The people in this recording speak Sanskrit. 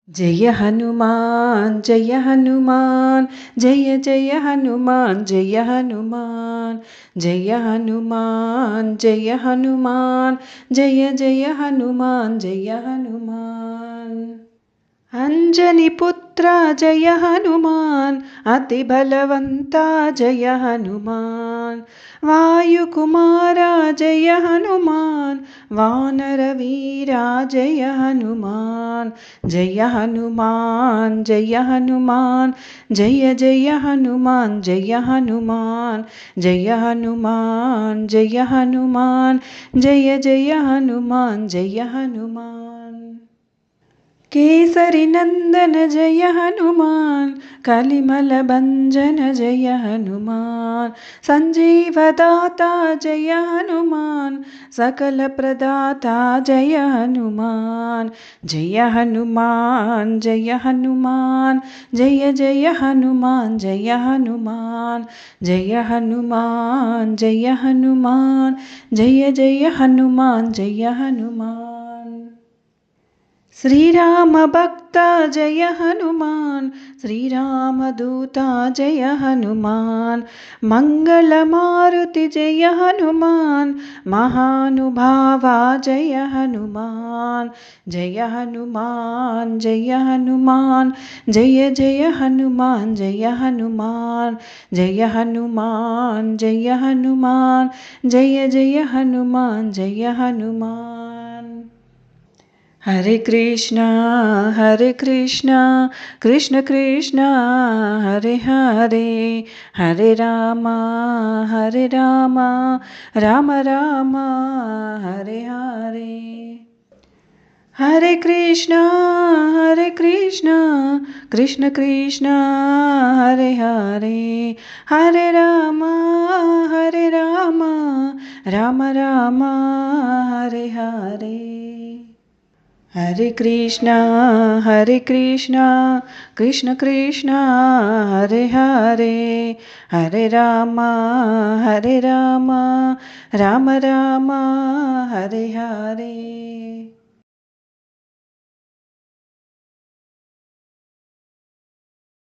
जय हनुमान जय हनुमान जय जय हनुमान जय हनुमान जय हनुमान जय हनुमान जय जय हनुमान जय हनुमान। अंजनी पुत्र जय हनुमान अति बलवंता जय हनुमान। वायुकुमारा जय हनुमान वानर वीरा जय हनुमान। जय हनुमान जय हनुमान जय जय हनुमान जय हनुमान जय हनुमान जय हनुमान जय जय हनुमान जय हनुमान। केसरी नंदन जय हनुमान कलिमल भंजन जय हनुमान। संजीवदाता जय हनुमान सकल प्रदाता जय हनुमान। जय हनुमान जय हनुमान जय जय हनुमान जय हनुमान जय हनुमान जय हनुमान जय जय हनुमान जय हनुमान। श्री राम भक्त जय हनुमान श्री राम दूता जय हनुमान। मंगल मारुति जय हनुमान महानुभावा जय हनुमान। जय हनुमान जय हनुमान जय जय हनुमान जय हनुमान जय हनुमान जय हनुमान जय जय हनुमान जय हनुमान। हरे कृष्णा कृष्ण कृष्ण हरे हरे हरे राम राम राम हरे हरे। हरे कृष्णा कृष्ण कृष्ण हरे हरे हरे राम राम राम हरे हरे। हरे कृष्णा कृष्ण कृष्ण हरे हरे हरे राम राम राम हरे हरे।